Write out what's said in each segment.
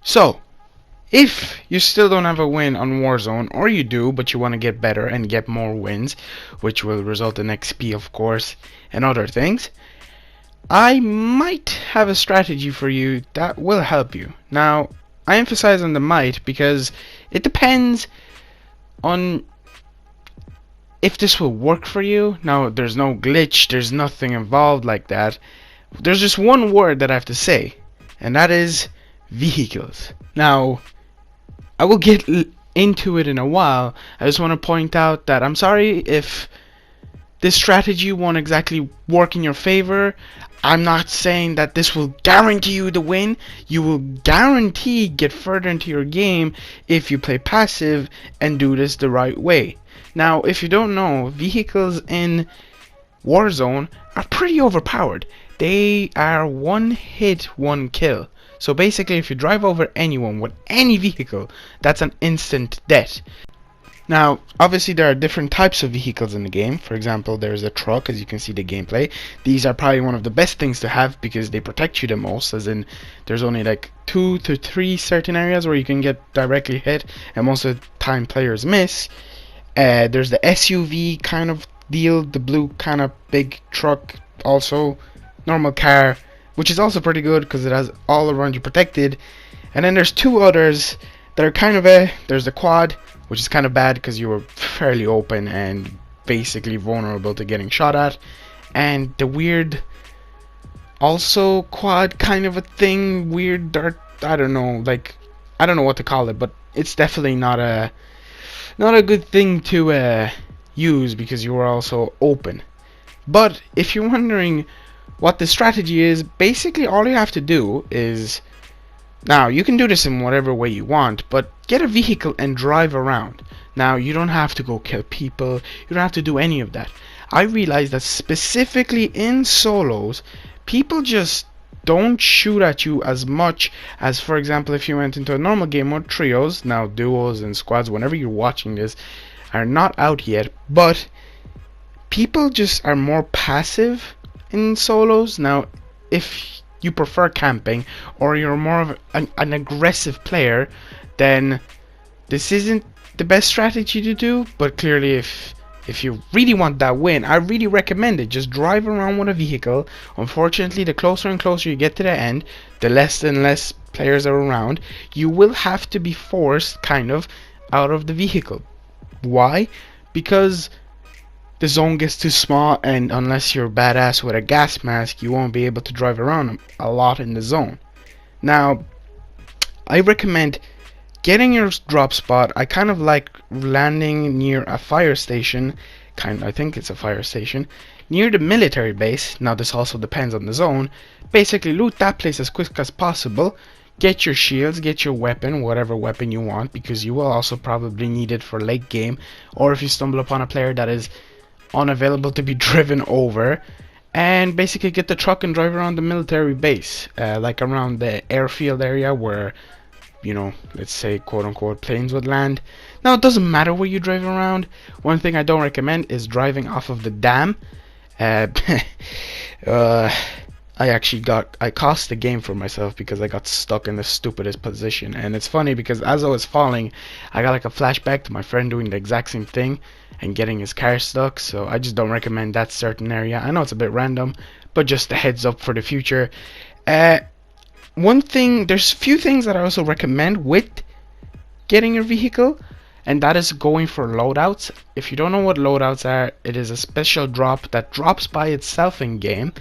So, if you still don't have a win on Warzone, or you do, but you want to get better and get more wins, which will result in XP, of course, and other things, I might have a strategy for you that will help you. Now, I emphasize on the might because it depends on if this will work for you. Now, there's no glitch, there's nothing involved like that. There's just one word that I have to say, and that is vehicles. Now, I will get into it in a while. I just want to point out that I'm sorry if this strategy won't exactly work in your favor. I'm not saying that this will guarantee you the win. You will guarantee get further into your game if you play passive and do this the right way. Now, if you don't know, vehicles in Warzone are pretty overpowered. They are one hit, one kill. So basically, if you drive over anyone with any vehicle, that's an instant death. Now, obviously there are different types of vehicles in the game. For example, there's a truck, as you can see the gameplay. These are probably one of the best things to have because they protect you the most, as in there's only like 2 to 3 certain areas where you can get directly hit, and most of the time players miss. There's the SUV kind of deal, the blue kind of big truck, also normal car, which is also pretty good because it has all around you protected. And then there's two others that are kind of there's the quad, which is kind of bad because you were fairly open and basically vulnerable to getting shot at, and the weird also quad kind of a thing, weird dirt, I don't know, like I don't know what to call it, but it's definitely not a good thing to use because you are also open. But if you're wondering what the strategy is, basically all you have to do is, now you can do this in whatever way you want, but get a vehicle and drive around. Now you don't have to go kill people, you don't have to do any of that. I realize that specifically in solos, people just don't shoot at you as much as, for example, if you went into a normal game or trios. Now duos and squads, whenever you're watching this, are not out yet, but people just are more passive in solos. Now if you prefer camping or you're more of an aggressive player, then this isn't the best strategy to do. But clearly if you really want that win, I really recommend it. Just drive around with a vehicle. Unfortunately, the closer and closer you get to the end, the less and less players are around. You will have to be forced kind of out of the vehicle. Why? Because the zone gets too small, and unless you're badass with a gas mask, you won't be able to drive around a lot in the zone. Now, I recommend getting your drop spot. I kind of like landing near a fire station, I think it's a fire station, near the military base. Now this also depends on the zone. Basically loot that place as quick as possible. Get your shields, get your weapon, whatever weapon you want, because you will also probably need it for late game, or if you stumble upon a player that is unavailable to be driven over. And basically get the truck and drive around the military base, like around the airfield area where, you know, let's say quote unquote planes would land. Now it doesn't matter where you drive around. One thing I don't recommend is driving off of the dam. I cost the game for myself because I got stuck in the stupidest position. And it's funny because as I was falling, I got like a flashback to my friend doing the exact same thing and getting his car stuck. So I just don't recommend that certain area. I know it's a bit random, but just a heads up for the future. One thing, there's few things that I also recommend with getting your vehicle, and that is going for loadouts. If you don't know what loadouts are, it is a special drop that drops by itself in game,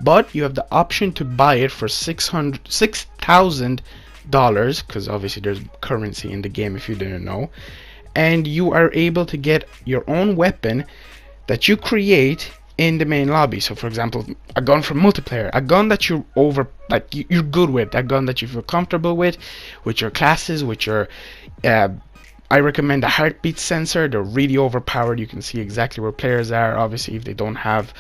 but you have the option to buy it for $6,000, because obviously there's currency in the game if you didn't know, and you are able to get your own weapon that you create in the main lobby. So for example, a gun from multiplayer, a gun that you're you're good with, a gun that you feel comfortable with your classes, with your I recommend a heartbeat sensor. They're really overpowered. You can see exactly where players are. Obviously if they don't have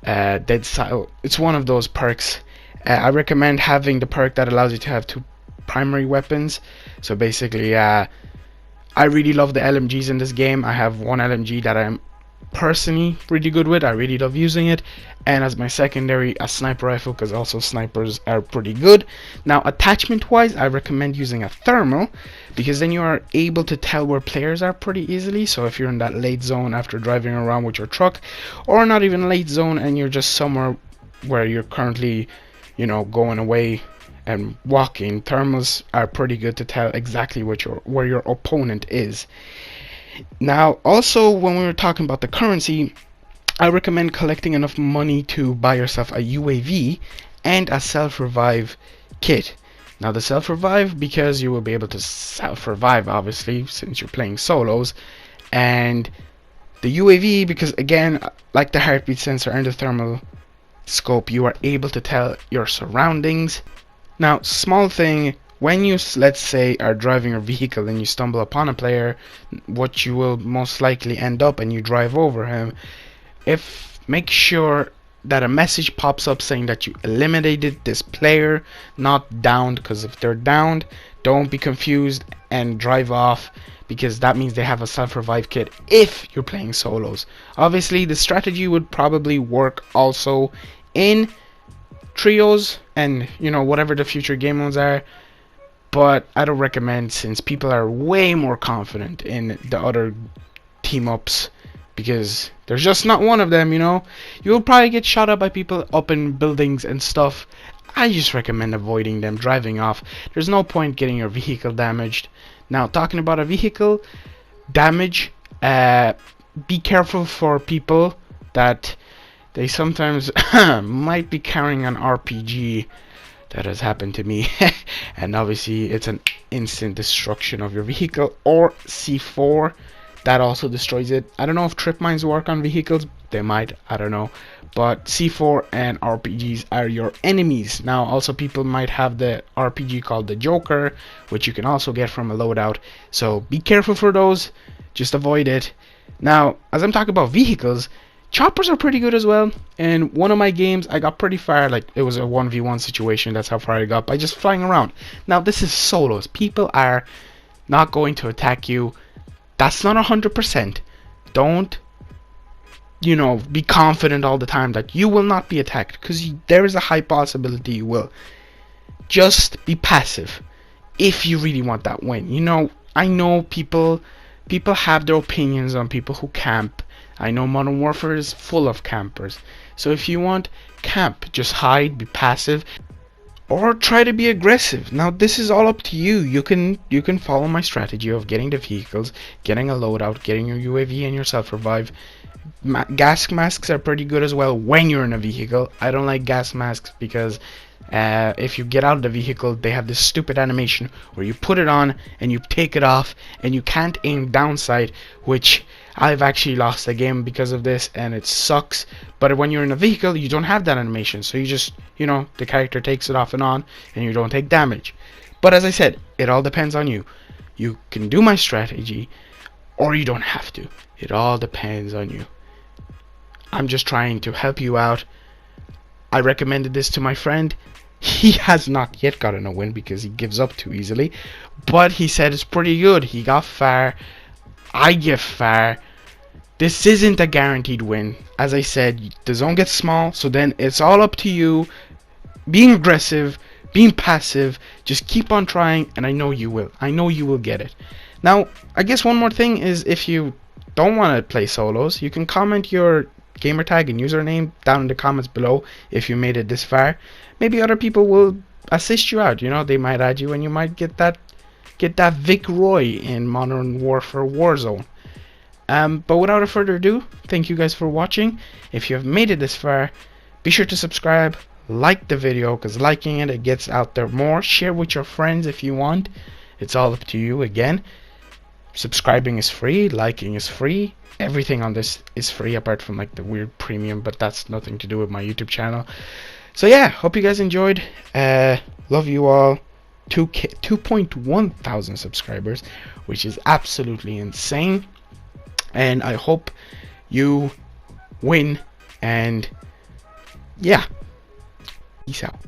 dead silence, it's one of those perks. I recommend having the perk that allows you to have two primary weapons. So basically I really love the LMGs in this game. I have one LMG that I'm personally really good with. I really love using it. And as my secondary, a sniper rifle, because also snipers are pretty good. Now, attachment wise, I recommend using a thermal, because then you are able to tell where players are pretty easily. So if you're in that late zone after driving around with your truck, or not even late zone and you're just somewhere where you're currently, you know, going away and walking, thermals are pretty good to tell exactly where your opponent is. Now, also, when we were talking about the currency, I recommend collecting enough money to buy yourself a UAV and a self-revive kit. Now, the self-revive, because you will be able to self-revive, obviously, since you're playing solos, and the UAV, because again, like the heartbeat sensor and the thermal scope, you are able to tell your surroundings. Now, small thing, when you, let's say, are driving your vehicle and you stumble upon a player, what you will most likely end up, and you drive over him, make sure that a message pops up saying that you eliminated this player, not downed, because if they're downed, don't be confused and drive off, because that means they have a self-revive kit if you're playing solos. Obviously, the strategy would probably work also in trios and, you know, whatever the future game modes are, but I don't recommend, since people are way more confident in the other team ups, because there's just not one of them, you know. You'll probably get shot up by people up in buildings and stuff. I just recommend avoiding them, driving off. There's no point getting your vehicle damaged. Now, talking about a vehicle damage, be careful for people that they sometimes might be carrying an RPG. That has happened to me. And obviously it's an instant destruction of your vehicle, or C4 that also destroys it. I don't know if trip mines work on vehicles, they might, I don't know, but C4 and RPGs are your enemies. Now, also, people might have the RPG called the Joker, which you can also get from a loadout, so be careful for those, just avoid it. Now, as I'm talking about vehicles, choppers are pretty good as well. In one of my games, I got pretty far, like it was a 1v1 situation, that's how far I got by just flying around. Now, this is solos, people are not going to attack you. That's not 100%. Don't, you know, be confident all the time that you will not be attacked, because there is a high possibility you will. Just be passive if you really want that win. You know, I know people have their opinions on people who camp. I know Modern Warfare is full of campers. So if you want, camp, just hide, be passive, or try to be aggressive. Now, this is all up to you. You can follow my strategy of getting the vehicles, getting a loadout, getting your UAV and your self-revive. Gas masks are pretty good as well when you're in a vehicle. I don't like gas masks because if you get out of the vehicle, they have this stupid animation where you put it on and you take it off and you can't aim downside, which I've actually lost a game because of this, and it sucks. But when you're in a vehicle, you don't have that animation, so you just, you know, the character takes it off and on and you don't take damage. But as I said, it all depends on you. You can do my strategy or you don't have to. It all depends on you. I'm just trying to help you out. I recommended this to my friend. He has not yet gotten a win because he gives up too easily, but he said it's pretty good. He got far. I get far. This isn't a guaranteed win. As I said, the zone gets small, so then it's all up to you. Being aggressive, being passive, just keep on trying, and I know you will. I know you will get it. Now, I guess one more thing is, if you don't want to play solos, you can comment your gamertag and username down in the comments below if you made it this far. Maybe other people will assist you out, you know, they might add you and you might get that Vic Roy in Modern Warfare Warzone. But without further ado, thank you guys for watching. If you have made it this far, be sure to subscribe, like the video, because liking it gets out there more. Share with your friends if you want. It's all up to you. Again, subscribing is free, liking is free, everything on this is free apart from like the weird premium, but that's nothing to do with my YouTube channel. So yeah, hope you guys enjoyed. Love you all. 2.1 thousand subscribers, which is absolutely insane, and I hope you win. And yeah, peace out.